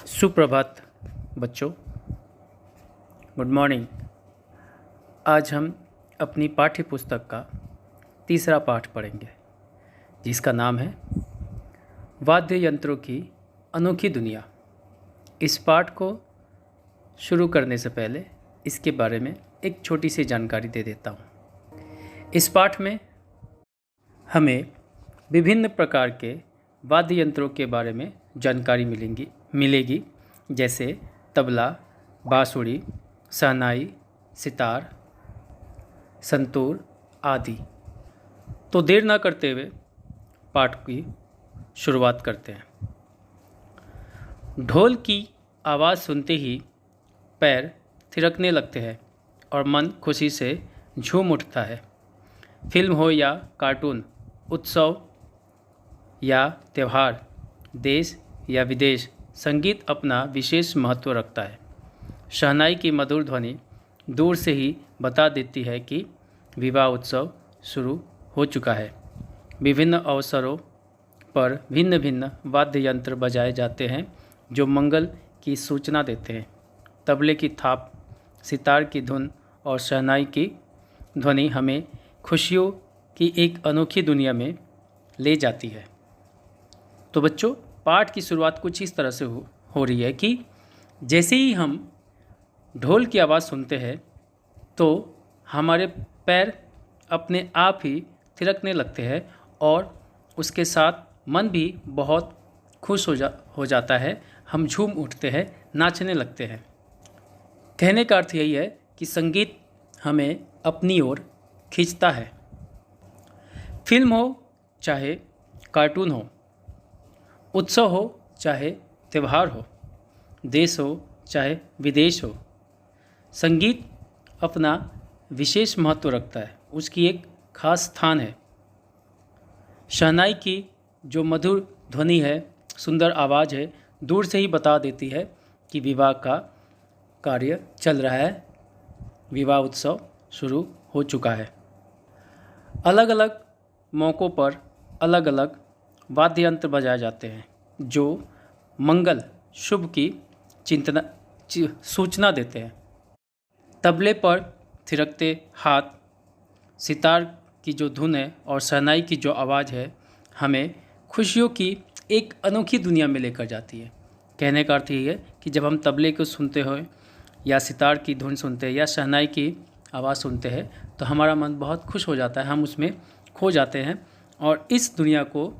सुप्रभात बच्चों, good morning. आज हम अपनी पाठ्य पुस्तक का तीसरा पाठ पढ़ेंगे जिसका नाम है वाद्य यंत्रों की अनोखी दुनिया। इस पाठ को शुरू करने से पहले इसके बारे में एक छोटी सी जानकारी दे देता हूँ। इस पाठ में हमें विभिन्न प्रकार के वाद्य यंत्रों के बारे में जानकारी मिलेगी जैसे तबला, बांसुरी, शहनाई, सितार, संतूर आदि। तो देर ना करते हुए पाठ की शुरुआत करते हैं। ढोल की आवाज़ सुनते ही पैर थिरकने लगते हैं और मन खुशी से झूम उठता है। फिल्म हो या कार्टून, उत्सव या त्यौहार, देश या विदेश, संगीत अपना विशेष महत्व रखता है। शहनाई की मधुर ध्वनि दूर से ही बता देती है कि विवाह उत्सव शुरू हो चुका है। विभिन्न अवसरों पर भिन्न भिन्न वाद्य यंत्र बजाए जाते हैं जो मंगल की सूचना देते हैं। तबले की थाप, सितार की धुन और शहनाई की ध्वनि हमें खुशियों की एक अनोखी दुनिया में ले जाती है। तो बच्चों, पाठ की शुरुआत कुछ इस तरह से हो रही है कि जैसे ही हम ढोल की आवाज़ सुनते हैं तो हमारे पैर अपने आप ही थिरकने लगते हैं और उसके साथ मन भी बहुत खुश हो जाता है। हम झूम उठते हैं, नाचने लगते हैं। कहने का अर्थ यही है कि संगीत हमें अपनी ओर खींचता है। फिल्म हो चाहे कार्टून हो, उत्सव हो चाहे त्यौहार हो, देश हो चाहे विदेश हो, संगीत अपना विशेष महत्व रखता है। उसकी एक खास स्थान है। शहनाई की जो मधुर ध्वनि है, सुंदर आवाज़ है, दूर से ही बता देती है कि विवाह का कार्य चल रहा है, विवाह उत्सव शुरू हो चुका है। अलग अलग मौक़ों पर अलग अलग वाद्य यंत्र बजाए जाते हैं जो मंगल शुभ की सूचना देते हैं। तबले पर थिरकते हाथ, सितार की जो धुन है और शहनाई की जो आवाज़ है हमें खुशियों की एक अनोखी दुनिया में लेकर जाती है। कहने का अर्थ यही है कि जब हम तबले को सुनते हो या सितार की धुन सुनते हैं या शहनाई की आवाज़ सुनते हैं तो हमारा मन बहुत खुश हो जाता है, हम उसमें खो जाते हैं और इस दुनिया को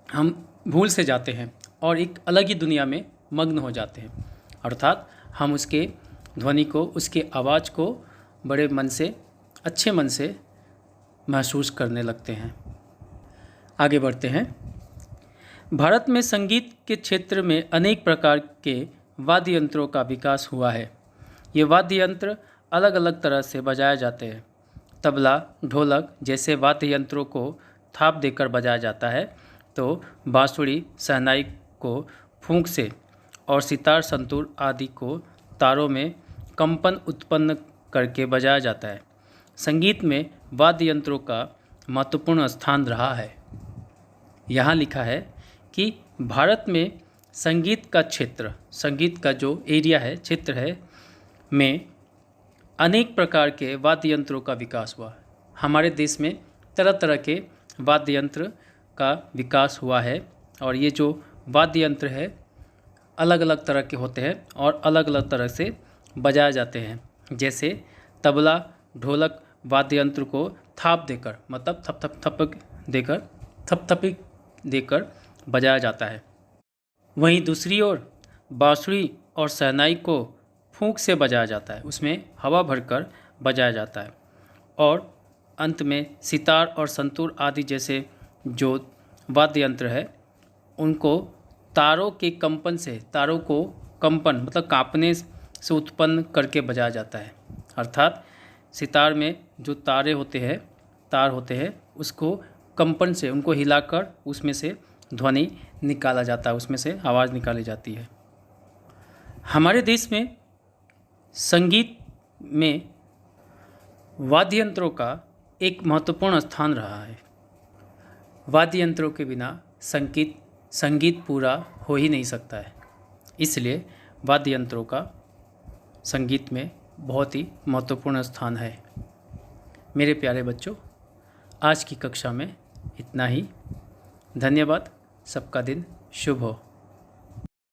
हम भूल से जाते हैं और एक अलग ही दुनिया में मग्न हो जाते हैं। अर्थात हम उसके ध्वनि को, उसके आवाज़ को बड़े मन से, अच्छे मन से महसूस करने लगते हैं। आगे बढ़ते हैं। भारत में संगीत के क्षेत्र में अनेक प्रकार के वाद्य यंत्रों का विकास हुआ है। ये वाद्य यंत्र अलग अलग तरह से बजाए जाते हैं। तबला, ढोलक जैसे वाद्य यंत्रों को थाप देकर बजाया जाता है तो बांसुरी, शहनाई को फूंक से और सितार, संतूर आदि को तारों में कंपन उत्पन्न करके बजाया जाता है। संगीत में वाद्य यंत्रों का महत्वपूर्ण स्थान रहा है। यहाँ लिखा है कि भारत में संगीत का क्षेत्र, संगीत का जो एरिया है, क्षेत्र है, में अनेक प्रकार के वाद्य यंत्रों का विकास हुआ। हमारे देश में तरह तरह के वाद्य यंत्र का विकास हुआ है और ये जो वाद्य यंत्र है अलग अलग तरह के होते हैं और अलग अलग तरह से बजाए जाते हैं। जैसे तबला, ढोलक वाद्य यंत्र को थाप देकर, मतलब थपथपी देकर बजाया जाता है। वहीं दूसरी ओर बांसुरी और शहनाई को फूंक से बजाया जाता है, उसमें हवा भरकर बजाया जाता है। और अंत में सितार और संतूर आदि जैसे जो वाद्य यंत्र है उनको तारों के कंपन से, तारों को कंपन मतलब कांपने से उत्पन्न करके बजाया जाता है। अर्थात सितार में जो तार होते हैं उसको कंपन से, उनको हिलाकर उसमें से ध्वनि निकाला जाता है, उसमें से आवाज़ निकाली जाती है। हमारे देश में संगीत में वाद्य यंत्रों का एक महत्वपूर्ण स्थान रहा है। वाद्य यंत्रों के बिना संगीत पूरा हो ही नहीं सकता है। इसलिए वाद्य यंत्रों का संगीत में बहुत ही महत्वपूर्ण स्थान है। मेरे प्यारे बच्चों, आज की कक्षा में इतना ही। धन्यवाद। सबका दिन शुभ हो।